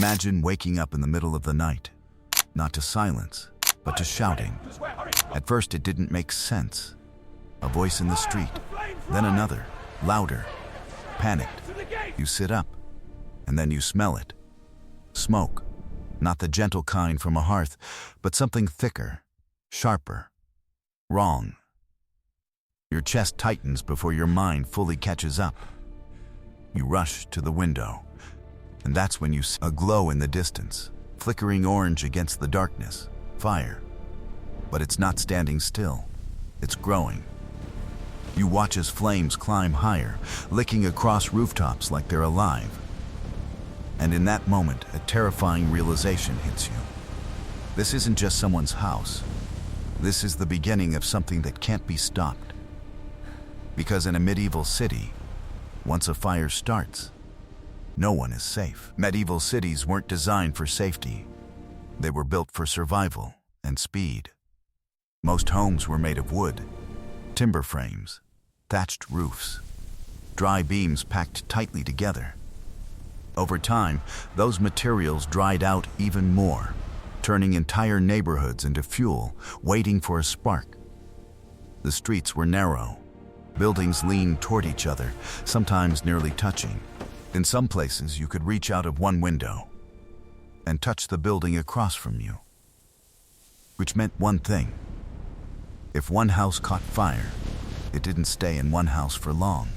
Imagine waking up in the middle of the night, not to silence, but to shouting. At first it didn't make sense. A voice in the street, then another, louder. Panicked, you sit up, and then you smell it. Smoke, not the gentle kind from a hearth, but something thicker, sharper. Wrong. Your chest tightens before your mind fully catches up. You rush to the window, and that's when you see a glow in the distance, flickering orange against the darkness. Fire. But it's not standing still. It's growing. You watch as flames climb higher, licking across rooftops like they're alive. And in that moment, a terrifying realization hits you. This isn't just someone's house. This is the beginning of something that can't be stopped. Because in a medieval city, once a fire starts, no one is safe. Medieval cities weren't designed for safety. They were built for survival and speed. Most homes were made of wood, timber frames, thatched roofs, dry beams packed tightly together. Over time, those materials dried out even more, turning entire neighborhoods into fuel, waiting for a spark. The streets were narrow. Buildings leaned toward each other, sometimes nearly touching. In some places, you could reach out of one window and touch the building across from you, which meant one thing. If one house caught fire, it didn't stay in one house for long.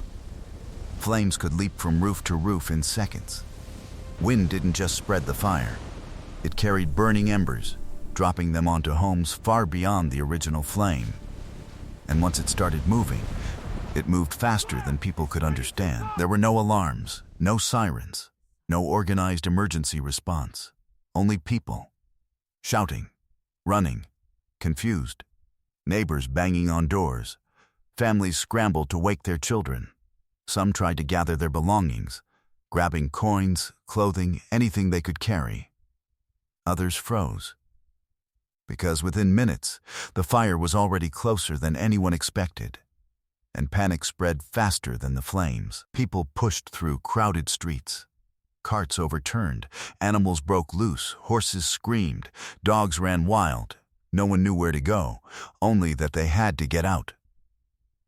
Flames could leap from roof to roof in seconds. Wind didn't just spread the fire. It carried burning embers, dropping them onto homes far beyond the original flame. And once it started moving, it moved faster than people could understand. There were no alarms, no sirens, no organized emergency response. Only people, shouting, running, confused. Neighbors banging on doors. Families scrambled to wake their children. Some tried to gather their belongings, grabbing coins, clothing, anything they could carry. Others froze. Because within minutes, the fire was already closer than anyone expected, and panic spread faster than the flames. People pushed through crowded streets. Carts overturned, animals broke loose, horses screamed, dogs ran wild. No one knew where to go, only that they had to get out.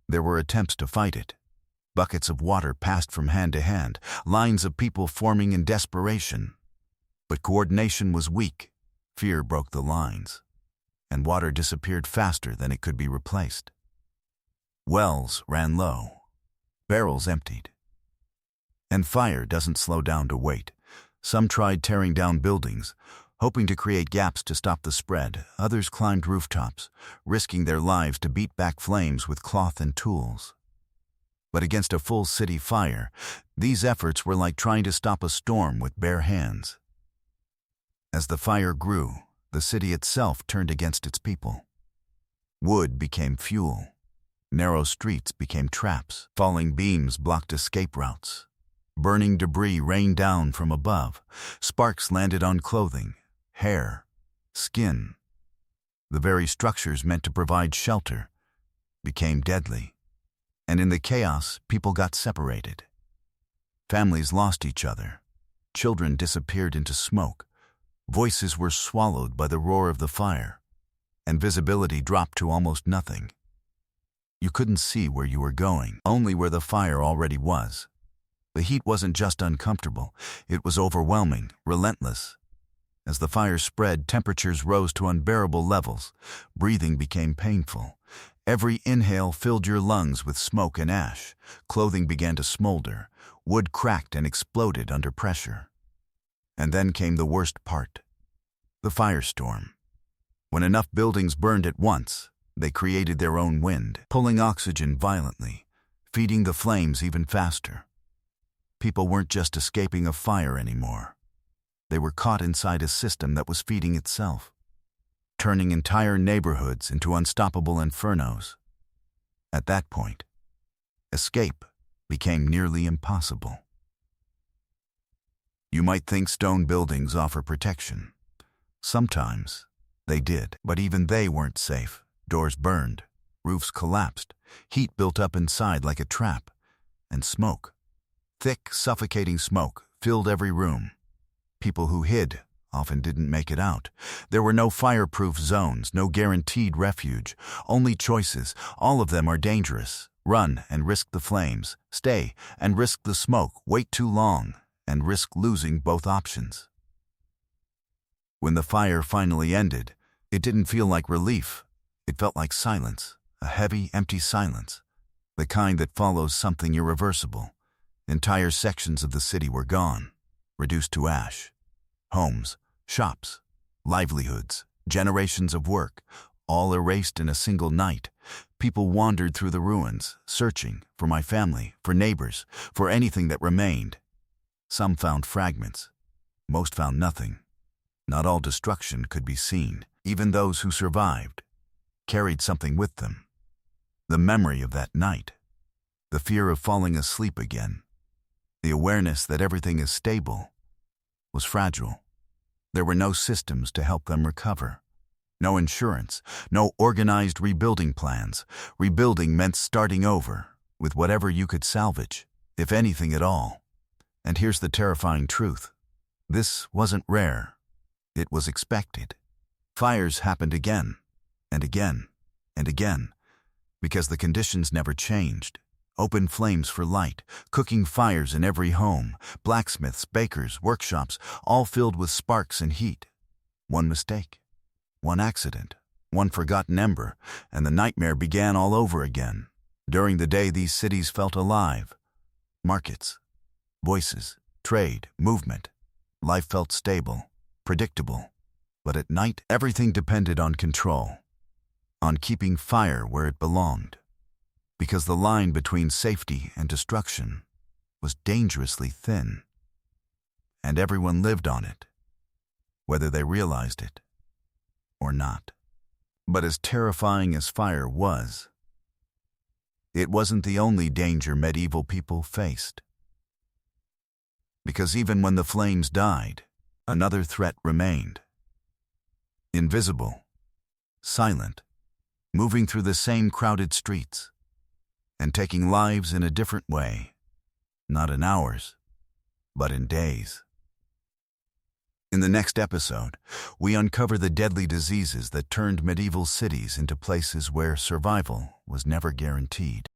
There were attempts to fight it. Buckets of water passed from hand to hand, lines of people forming in desperation. But coordination was weak. Fear broke the lines, and water disappeared faster than it could be replaced. Wells ran low, barrels emptied. And fire doesn't slow down to wait. Some tried tearing down buildings, hoping to create gaps to stop the spread. Others climbed rooftops, risking their lives to beat back flames with cloth and tools. But against a full city fire, these efforts were like trying to stop a storm with bare hands. As the fire grew, the city itself turned against its people. Wood became fuel. Narrow streets became traps. Falling beams blocked escape routes. Burning debris rained down from above. Sparks landed on clothing, hair, skin. The very structures meant to provide shelter became deadly. And in the chaos, people got separated. Families lost each other. Children disappeared into smoke. Voices were swallowed by the roar of the fire, and visibility dropped to almost nothing. You couldn't see where you were going, only where the fire already was. The heat wasn't just uncomfortable, it was overwhelming, relentless. As the fire spread, temperatures rose to unbearable levels. Breathing became painful. Every inhale filled your lungs with smoke and ash. Clothing began to smolder. Wood cracked and exploded under pressure. And then came the worst part, the firestorm. When enough buildings burned at once, they created their own wind, pulling oxygen violently, feeding the flames even faster. People weren't just escaping a fire anymore. They were caught inside a system that was feeding itself, turning entire neighborhoods into unstoppable infernos. At that point, escape became nearly impossible. You might think stone buildings offer protection. Sometimes they did, but even they weren't safe. Doors burned, roofs collapsed, heat built up inside like a trap, and smoke, thick, suffocating smoke, filled every room. People who hid often didn't make it out. There were no fireproof zones, no guaranteed refuge, only choices. All of them are dangerous. Run and risk the flames. Stay and risk the smoke. Wait too long and risk losing both options. When the fire finally ended, it didn't feel like relief. It felt like silence, a heavy, empty silence, the kind that follows something irreversible. Entire sections of the city were gone, reduced to ash. Homes, shops, livelihoods, generations of work, all erased in a single night. People wandered through the ruins, searching for my family, for neighbors, for anything that remained. Some found fragments. Most found nothing. Not all destruction could be seen. Even those who survived carried something with them. The memory of that night. The fear of falling asleep again. The awareness that everything is stable was fragile. There were no systems to help them recover. No insurance, no organized rebuilding plans. Rebuilding meant starting over with whatever you could salvage, if anything at all. And here's the terrifying truth. This wasn't rare. It was expected. Fires happened again, and again, and again, because the conditions never changed. Open flames for light, cooking fires in every home, blacksmiths, bakers, workshops, all filled with sparks and heat. One mistake, one accident, one forgotten ember, and the nightmare began all over again. During the day, these cities felt alive. Markets, voices, trade, movement. Life felt stable, predictable. But at night, everything depended on control, on keeping fire where it belonged. Because the line between safety and destruction was dangerously thin. And everyone lived on it, whether they realized it or not. But as terrifying as fire was, it wasn't the only danger medieval people faced. Because even when the flames died, another threat remained. Invisible, silent, moving through the same crowded streets, and taking lives in a different way, not in hours, but in days. In the next episode, we uncover the deadly diseases that turned medieval cities into places where survival was never guaranteed.